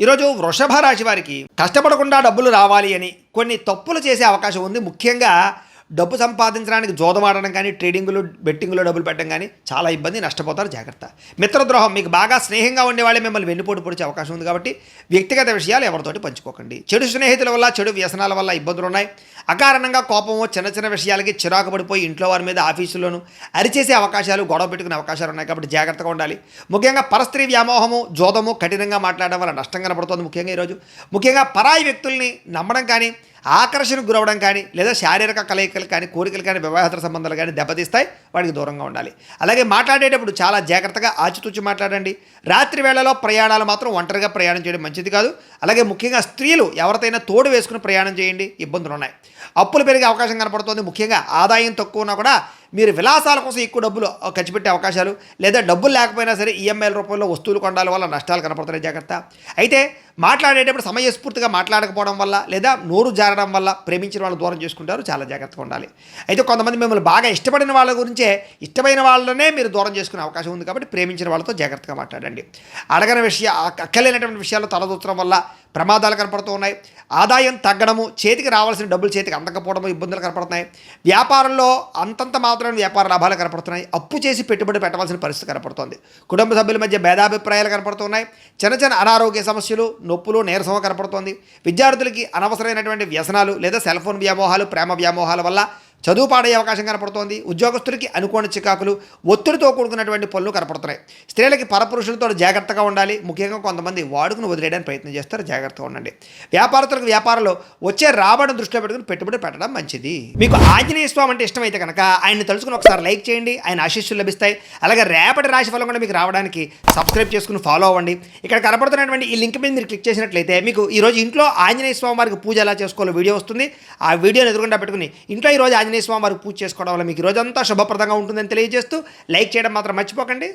ఈరోజు వృషభ రాశి వారికి కష్టపడకుండా డబ్బులు రావాలి అని కొన్ని తప్పులు చేసే అవకాశం ఉంది. ముఖ్యంగా డబ్బు సంపాదించడానికి జోదమాడడం కానీ, ట్రేడింగ్లు బెట్టింగ్లో డబ్బులు పెట్టడం కానీ చాలా ఇబ్బంది, నష్టపోతారు. జాగ్రత్త. మిత్రద్రోహం, మీకు బాగా స్నేహంగా ఉండేవాళ్ళే మిమ్మల్ని వెన్నుపోటు పొడిచే అవకాశం ఉంది కాబట్టి వ్యక్తిగత విషయాలు ఎవరితోటి పంచుకోకండి. చెడు స్నేహితుల వల్ల, చెడు వ్యసనాల వల్ల ఇబ్బందులు ఉన్నాయి. అకారణంగా కోపము, చిన్న చిన్న విషయాలకి చిరాకు పడిపోయి ఇంట్లో వారి మీద, ఆఫీసుల్లోనూ అరిచేసే అవకాశాలు, గొడవ పెట్టుకునే అవకాశాలు ఉన్నాయి కాబట్టి జాగ్రత్తగా ఉండాలి. ముఖ్యంగా పరస్త్రీ వ్యామోహము, జోదము, కఠినంగా మాట్లాడడం వల్ల నష్టం కనపడుతుంది. ముఖ్యంగా పరాయి వ్యక్తుల్ని నమ్మడం కానీ, ఆకర్షణకు గురవడం కానీ, లేదా శారీరక కలయికలు కానీ, కోరికలు కానీ, వివాహేతర సంబంధాలు కానీ దెబ్బతీస్తాయి. వాడికి దూరంగా ఉండాలి. అలాగే మాట్లాడేటప్పుడు చాలా జాగ్రత్తగా ఆచితూచి మాట్లాడండి. రాత్రి వేళలో ప్రయాణాలు మాత్రం ఒంటరిగా ప్రయాణం చేయడం మంచిది కాదు. అలాగే ముఖ్యంగా స్త్రీలు ఎవరితైనా తోడు వేసుకుని ప్రయాణం చేయండి, ఇబ్బందులు ఉన్నాయి. అప్పులు పెరిగే అవకాశం కనపడుతుంది. ముఖ్యంగా ఆదాయం తక్కువ ఉన్నా కూడా మీరు విలాసాల కోసం ఎక్కువ డబ్బులు ఖర్చు పెట్టే అవకాశాలు, లేదా డబ్బులు లేకపోయినా సరే ఈఎంఐల రూపంలో వస్తువులు కొనడాల వల్ల నష్టాలు కనపడుతున్నాయి. జాగ్రత్త. అయితే మాట్లాడేటప్పుడు సమయస్ఫూర్తిగా మాట్లాడకపోవడం వల్ల, లేదా నోరు జారడం వల్ల ప్రేమించిన వాళ్ళు దూరం చేసుకుంటారు. చాలా జాగ్రత్తగా ఉండాలి. అయితే కొంతమంది మిమ్మల్ని బాగా ఇష్టపడిన వాళ్ళ గురించే, ఇష్టమైన వాళ్ళనే మీరు దూరం చేసుకునే అవకాశం ఉంది కాబట్టి ప్రేమించిన వాళ్ళతో జాగ్రత్తగా మాట్లాడండి. అడగని అక్కలేనటువంటి విషయాల్లో తలదూచడం వల్ల ప్రమాదాలు కనపడుతూ ఉన్నాయి. ఆదాయం తగ్గడము, చేతికి రావాల్సిన డబ్బులు చేతికి అందకపోవడము, ఇబ్బందులు కనపడుతున్నాయి. వ్యాపారంలో అంతంత మాత్రమే వ్యాపార లాభాలు కనపడుతున్నాయి. అప్పు చేసి పెట్టుబడి పెట్టవలసిన పరిస్థితి కనపడుతోంది. కుటుంబ సభ్యుల మధ్య భేదాభిప్రాయాలు కనపడుతున్నాయి. చిన్న అనారోగ్య సమస్యలు, నొప్పులు, నీరసం కనపడుతోంది. విద్యార్థులకి అనవసరమైనటువంటి వ్యసనాలు, లేదా సెల్ ఫోన్ వ్యామోహాలు, ప్రేమ వ్యామోహాల వల్ల చదువు పాడే అవకాశం కనపడుతోంది. ఉద్యోగస్తులకి అనుకోని చికాకులు, ఒత్తిడితో కూడుకున్నటువంటి పనులు కనపడుతున్నాయి. స్త్రీలకి పరపురుషులతో జాగ్రత్తగా ఉండాలి. ముఖ్యంగా కొంతమంది వాడుకుని వదిలేయడానికి ప్రయత్నం చేస్తారు. జాగ్రత్తగా ఉండండి. వ్యాపారస్తులకు వ్యాపారంలో వచ్చే రాబడిని దృష్టిలో పెట్టుకుని పెట్టుబడి పెట్టడం మంచిది. మీకు ఆంజనేయ స్వామి అంటే ఇష్టమైతే కనుక ఆయన్ని తలుచుకుని ఒకసారి లైక్ చేయండి. ఆయన ఆశీస్సులు లభిస్తాయి. అలాగే రేపటి రాశి ఫలం కూడా మీకు రావడానికి సబ్స్క్రైబ్ చేసుకుని ఫాలో అవ్వండి. ఇక్కడ కనపడుతున్నటువంటి ఈ లింక్ మీద మీరు క్లిక్ చేసినట్లయితే మీకు ఈరోజు ఇంట్లో ఆంజనేయ స్వామి వారికి పూజ ఎలా చేసుకోవాలో వీడియో వస్తుంది. ఆ వీడియోని ఎదురుకుండా పెట్టుకుని ఇంట్లో ఈరోజు ఆంజనేయ స్వామి వారికి పూజ చేసుకోవడం వల్ల మీకు రోజంతా శుభప్రదంగా ఉంటుందని తెలియజేస్తూ లైక్ చేయడం మాత్రం మర్చిపోకండి.